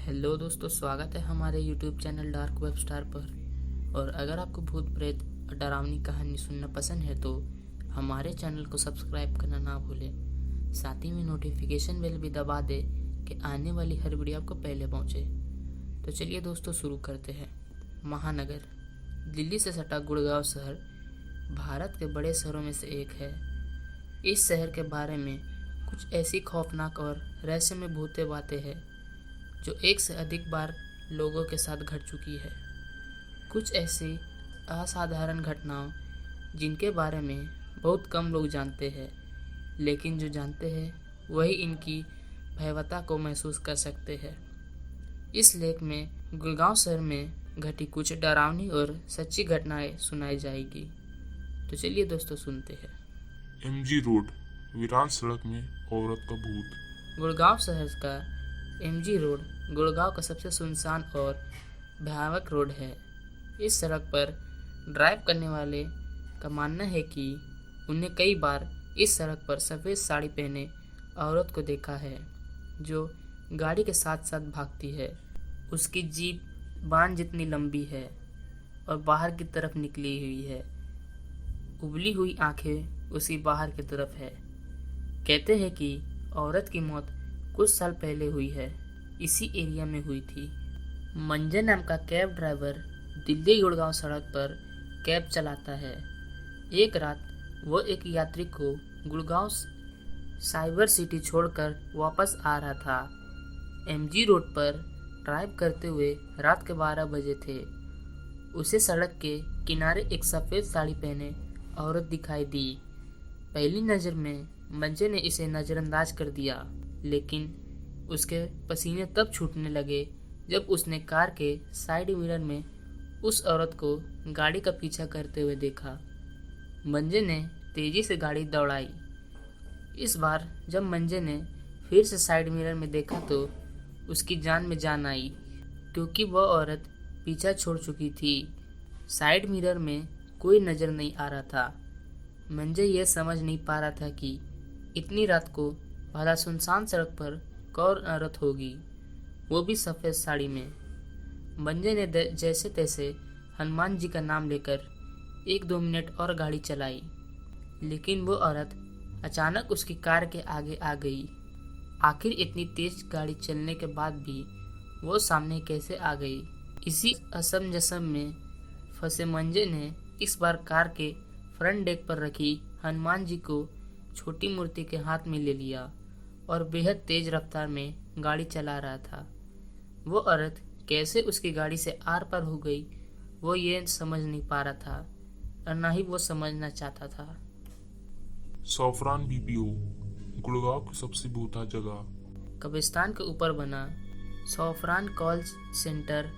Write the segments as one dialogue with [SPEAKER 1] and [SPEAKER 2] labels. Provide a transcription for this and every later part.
[SPEAKER 1] Hello दोस्तों, स्वागत है हमारे YouTube channel dark web star पर। और अगर आपको भूत प्रेत और डरावनी कहानी सुनना पसंद है तो हमारे चैनल को सब्सक्राइब करना ना भूलें। साथ ही में नोटिफिकेशन बेल भी दबा दें कि आने वाली हर वीडियो आपको पहले पहुंचे। तो चलिए दोस्तों, शुरू करते हैं। महानगर दिल्ली से सटा गुड़गांव शहर भारत के बड़े शहरों में से एक है। इस शहर के बारे में कुछ ऐसी खौफनाक और रहस्यमय भूतें बातें हैं जो एक से अधिक बार लोगों के साथ घट चुकी है। कुछ ऐसी असाधारण घटनाओं जिनके बारे में बहुत कम लोग जानते हैं, लेकिन जो जानते हैं वही इनकी भयावहता को महसूस कर सकते हैं। इस लेख में गुड़गांव शहर में घटी कुछ डरावनी और सच्ची घटनाएं सुनाई जाएगी। तो चलिए दोस्तों, सुनते हैं।
[SPEAKER 2] एमजी रोड, वीरान सड़क में औरत का भूत।
[SPEAKER 1] गुड़गांव शहर का एमजी रोड गुड़गांव का सबसे सुनसान और भयावह रोड है। इस सड़क पर ड्राइव करने वाले का मानना है कि उन्हें कई बार इस सड़क पर सफ़ेद साड़ी पहने औरत को देखा है जो गाड़ी के साथ साथ भागती है। उसकी जीभ बाण जितनी लंबी है और बाहर की तरफ निकली हुई है। उबली हुई आंखें उसकी बाहर की तरफ है। कहते हैं कि औरत की मौत कुछ साल पहले हुई है, इसी एरिया में हुई थी। मंजन नाम का कैब ड्राइवर दिल्ली गुड़गांव सड़क पर कैब चलाता है। एक रात वो एक यात्री को गुड़गांव साइबर सिटी छोड़कर वापस आ रहा था। एमजी रोड पर ड्राइव करते हुए रात के 12 बजे थे। उसे सड़क के किनारे एक सफ़ेद साड़ी पहने औरत दिखाई दी। पहली नज़र में मंजन ने इसे नज़रअंदाज कर दिया, लेकिन उसके पसीने तब छूटने लगे जब उसने कार के साइड मिरर में उस औरत को गाड़ी का पीछा करते हुए देखा। मंजन ने तेजी से गाड़ी दौड़ाई। इस बार जब मंजन ने फिर से साइड मिरर में देखा तो उसकी जान में जान आई, क्योंकि वह औरत पीछा छोड़ चुकी थी। साइड मिरर में कोई नज़र नहीं आ रहा था। मंजन यह समझ नहीं पा रहा था कि इतनी रात को भला सुनसान सड़क पर कौन औरत होगी, वो भी सफ़ेद साड़ी में। मंजन ने जैसे तैसे हनुमान जी का नाम लेकर 1-2 मिनट और गाड़ी चलाई, लेकिन वो औरत अचानक उसकी कार के आगे आ गई। आखिर इतनी तेज गाड़ी चलने के बाद भी वो सामने कैसे आ गई? इसी असमंजस में फंसे मंजन ने इस बार कार के फ्रंट डेक पर रखी हनुमान जी को छोटी मूर्ति के हाथ में ले लिया और बेहद तेज रफ्तार में गाड़ी चला रहा था। वो औरत कैसे उसकी गाड़ी से आर पार हो गई, वो ये समझ नहीं पा रहा था और ना ही वो समझना चाहता था।
[SPEAKER 2] सॉफ्रान बीपीओ, गुड़गांव की सबसे भूता जगह।
[SPEAKER 1] कब्रिस्तान के ऊपर बना सॉफ्रान कॉल सेंटर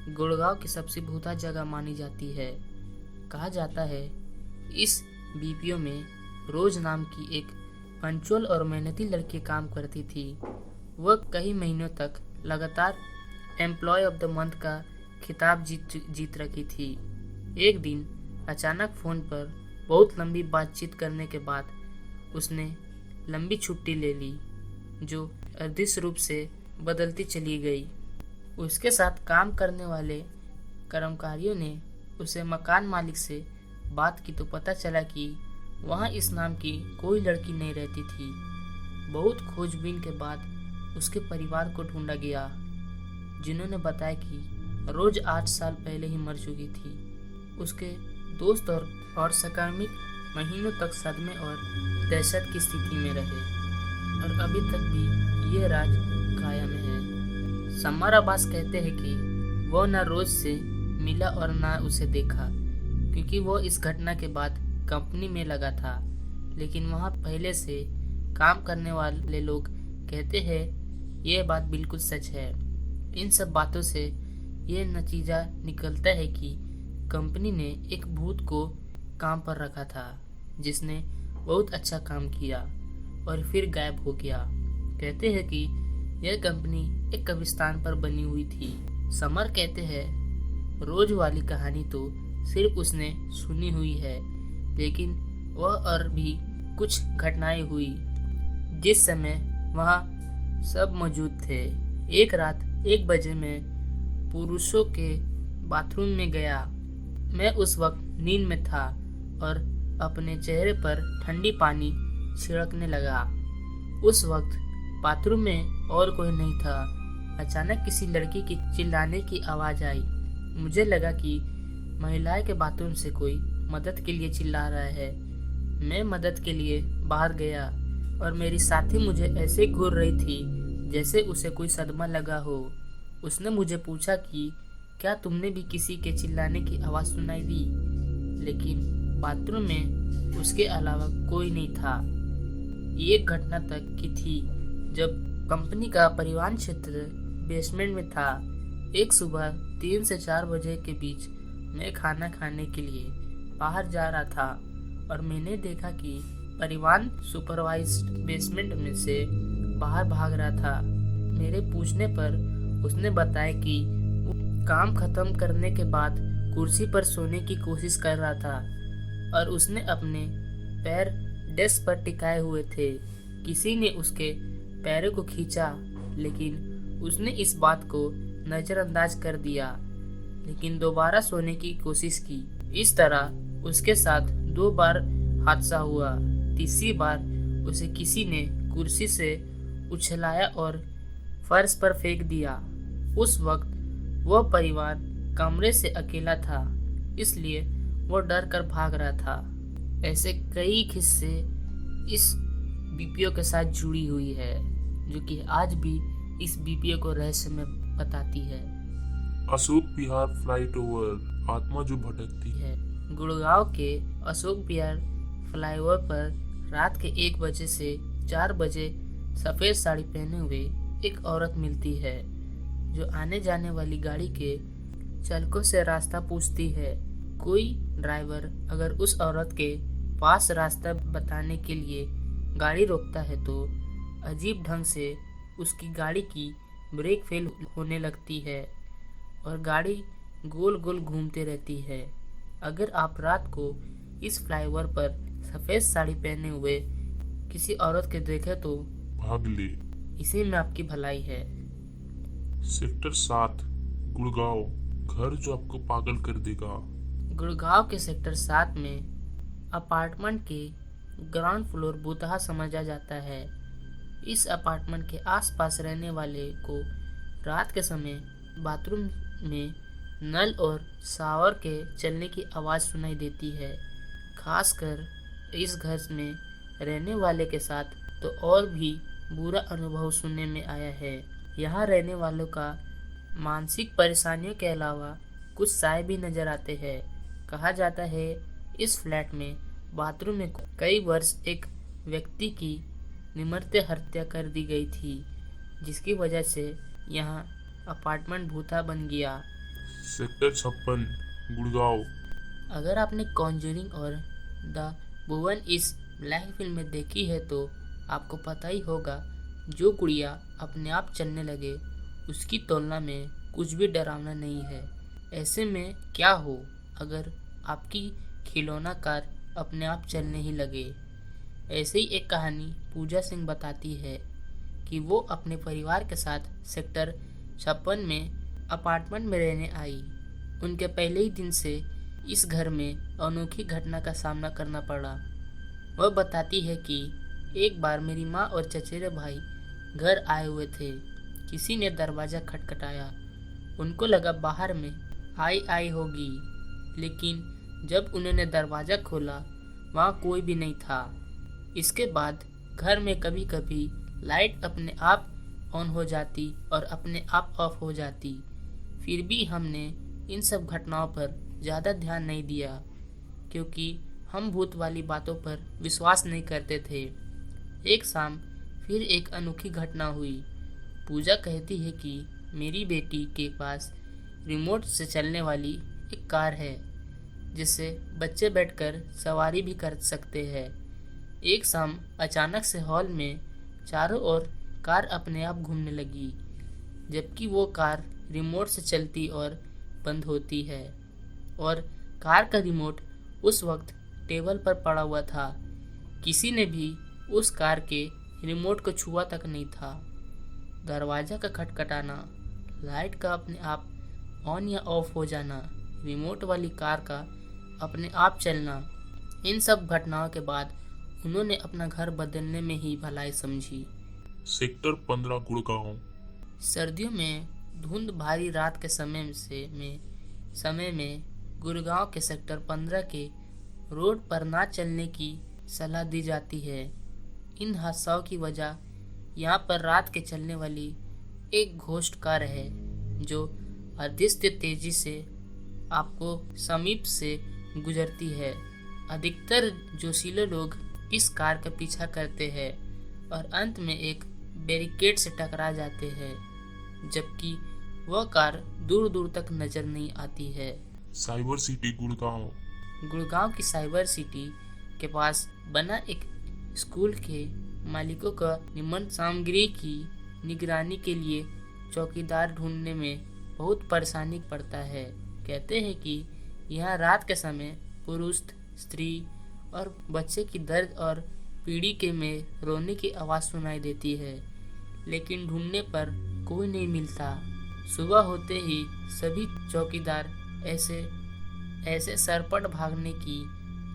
[SPEAKER 1] गुड़गांव की सबसे भूता जगह मानी जाती है। कहा जाता है इस बीपीओ में रोज नाम की एक पंचुअल और मेहनती लड़की काम करती थी। वह कई महीनों तक लगातार एम्प्लॉय ऑफ द मंथ का खिताब जीत रखी थी। एक दिन अचानक फ़ोन पर बहुत लंबी बातचीत करने के बाद उसने लंबी छुट्टी ले ली, जो अदृश्य रूप से बदलती चली गई। उसके साथ काम करने वाले कर्मचारियों ने उसे मकान मालिक से बात की तो पता चला कि वहाँ इस नाम की कोई लड़की नहीं रहती थी। बहुत खोजबीन के बाद उसके परिवार को ढूंढा गया, जिन्होंने बताया कि रोज 8 साल पहले ही मर चुकी थी। उसके दोस्त और सहकर्मी महीनों तक सदमे और दहशत की स्थिति में रहे और अभी तक भी ये राज कायम है। समर अब्बास कहते हैं कि वो न रोज से मिला और न उसे देखा, क्योंकि वो इस घटना के बाद कंपनी में लगा था। लेकिन वहाँ पहले से काम करने वाले लोग कहते हैं यह बात बिल्कुल सच है। इन सब बातों से ये नतीजा निकलता है कि कंपनी ने एक भूत को काम पर रखा था, जिसने बहुत अच्छा काम किया और फिर गायब हो गया। कहते हैं कि यह कंपनी एक कब्रिस्तान पर बनी हुई थी। समर कहते हैं रोज वाली कहानी तो सिर्फ उसने सुनी हुई है, लेकिन वह और भी कुछ घटनाएं हुई जिस समय वहाँ सब मौजूद थे। एक रात 1 बजे मैं पुरुषों के बाथरूम में गया। मैं उस वक्त नींद में था और अपने चेहरे पर ठंडी पानी छिड़कने लगा। उस वक्त बाथरूम में और कोई नहीं था। अचानक किसी लड़की की चिल्लाने की आवाज़ आई। मुझे लगा कि महिलाएं के बाथरूम से कोई मदद के लिए चिल्ला रहा है। मैं मदद के लिए बाहर गया और मेरी साथी मुझे ऐसे घूर रही थी जैसे उसे कोई सदमा लगा हो। उसने मुझे पूछा कि क्या तुमने भी किसी के चिल्लाने की आवाज़ सुनाई दी? लेकिन बाथरूम में उसके अलावा कोई नहीं था। ये घटना तक की थी जब कंपनी का परिवहन क्षेत्र बेसमेंट में था। एक सुबह 3 से 4 बजे के बीच मैं खाना खाने के लिए बाहर जा रहा था और मैंने देखा कि परिवहन सुपरवाइजर बेसमेंट में से बाहर भाग रहा था। मेरे पूछने पर उसने बताया कि वो काम खत्म करने के बाद कुर्सी पर सोने की कोशिश कर रहा था और उसने अपने पैर डेस्क पर टिकाए हुए थे। किसी ने उसके पैरों को खींचा लेकिन उसने इस बात को नज़रअंदाज कर दिया, लेकिन दोबारा सोने की कोशिश की। इस तरह उसके साथ 2 बार हादसा हुआ। तीसरी बार उसे किसी ने कुर्सी से उछलाया और फर्श पर फेंक दिया। उस वक्त वह परिवार कमरे से अकेला था, इसलिए वो डर कर भाग रहा था। ऐसे कई किस्से इस बीपीओ के साथ जुड़ी हुई है, जो कि आज भी इस बीपीओ को रहस्यमय बताती है।
[SPEAKER 2] अशोक विहार फ्लाईओवर, आत्मा जो भटकती है।
[SPEAKER 1] गुड़गांव के अशोक विहार फ्लाईओवर पर रात के 1 बजे से 4 बजे सफ़ेद साड़ी पहने हुए एक औरत मिलती है, जो आने जाने वाली गाड़ी के चालकों से रास्ता पूछती है। कोई ड्राइवर अगर उस औरत के पास रास्ता बताने के लिए गाड़ी रोकता है तो अजीब ढंग से उसकी गाड़ी की ब्रेक फेल होने लगती है और गाड़ी गोल गोल घूमते रहती है। अगर आप रात को इस फ्लाईओवर पर सफ़ेद साड़ी पहने हुए किसी औरत के देखें तो
[SPEAKER 2] भाग ले।
[SPEAKER 1] इसी में आपकी भलाई है।
[SPEAKER 2] सेक्टर 7, गुड़गांव, घर जो आपको पागल कर देगा।
[SPEAKER 1] गुड़गांव के सेक्टर 7 में अपार्टमेंट के ग्राउंड फ्लोर भूतहा समझा जाता है। इस अपार्टमेंट के आसपास रहने वाले को रात के समय बाथरूम में नल और शावर के चलने की आवाज़ सुनाई देती है। खासकर इस घर में रहने वाले के साथ तो और भी बुरा अनुभव सुनने में आया है। यहाँ रहने वालों का मानसिक परेशानियों के अलावा कुछ साए भी नजर आते हैं। कहा जाता है इस फ्लैट में बाथरूम में कई वर्ष एक व्यक्ति की निर्मम हत्या कर दी गई थी, जिसकी वजह से यहाँ अपार्टमेंट भूता बन गया।
[SPEAKER 2] सेक्टर 56, गुड़गांव।
[SPEAKER 1] अगर आपने कॉन्जरिंग और द वुमन इज ब्लैक फिल्में देखी है तो आपको पता ही होगा, जो गुड़िया अपने आप चलने लगे उसकी तुलना में कुछ भी डरावना नहीं है। ऐसे में क्या हो अगर आपकी खिलौना कार अपने आप चलने ही लगे। ऐसे ही एक कहानी पूजा सिंह बताती है कि वो अपने परिवार के साथ सेक्टर 56 में अपार्टमेंट में रहने आई। उनके पहले ही दिन से इस घर में अनोखी घटना का सामना करना पड़ा। वह बताती है कि एक बार मेरी माँ और चचेरे भाई घर आए हुए थे। किसी ने दरवाज़ा खटखटाया। उनको लगा बाहर में आई होगी, लेकिन जब उन्होंने दरवाज़ा खोला वहाँ कोई भी नहीं था। इसके बाद घर में कभी कभी लाइट अपने आप ऑन हो जाती और अपने आप ऑफ हो जाती। फिर भी हमने इन सब घटनाओं पर ज़्यादा ध्यान नहीं दिया, क्योंकि हम भूत वाली बातों पर विश्वास नहीं करते थे। एक शाम फिर एक अनोखी घटना हुई। पूजा कहती है कि मेरी बेटी के पास रिमोट से चलने वाली एक कार है, जिससे बच्चे बैठकर सवारी भी कर सकते हैं। एक शाम अचानक से हॉल में चारों ओर कार अपने आप घूमने लगी, जबकि वो कार रिमोट से चलती और बंद होती है, और कार का रिमोट उस वक्त टेबल पर पड़ा हुआ था। किसी ने भी उस कार के रिमोट को छुआ तक नहीं था। दरवाज़ा का खटखटाना लाइट का अपने आप ऑन या ऑफ हो जाना, रिमोट वाली कार का अपने आप चलना, इन सब घटनाओं के बाद उन्होंने अपना घर बदलने में ही भलाई समझी।
[SPEAKER 2] सेक्टर 15 गुड़गांव।
[SPEAKER 1] सर्दियों में धुंध भारी रात के समय में गुड़गांव के सेक्टर 15 के रोड पर ना चलने की सलाह दी जाती है। इन हादसाओं की वजह यहाँ पर रात के चलने वाली एक घोस्ट कार है जो अदृश्य तेजी से आपको समीप से गुजरती है। अधिकतर जोशीले लोग इस कार का पीछा करते हैं और अंत में एक बैरिकेड से टकरा जाते हैं, जबकि वह कार दूर दूर तक नजर नहीं आती है।
[SPEAKER 2] Cyber city Gurgaon.
[SPEAKER 1] गुड़गांव की साइबर सिटी के पास बना एक स्कूल के मालिकों का निर्माण सामग्री की निगरानी के लिए चौकीदार ढूंढने में बहुत परेशानी पड़ता है। कहते हैं कि यहाँ रात के समय पुरुष, स्त्री और बच्चे की दर्द और पीढ़ी के में रोने की आवाज़ सुनाई देती है, लेकिन ढूंढने पर कोई नहीं मिलता। सुबह होते ही सभी चौकीदार ऐसे सरपट भागने की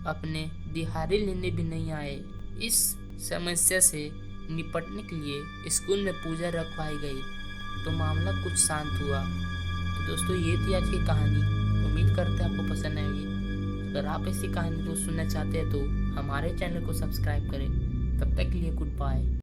[SPEAKER 1] अपने दिहाड़ी लेने भी नहीं आए। इस समस्या से निपटने के लिए स्कूल में पूजा रखवाई गई तो मामला कुछ शांत हुआ। तो दोस्तों, ये थी आज की कहानी। उम्मीद करते हैं आपको पसंद आएगी। अगर आप ऐसी कहानी को सुनना चाहते हैं तो हमारे चैनल को सब्सक्राइब करें। तब तक के लिए गुड बाय।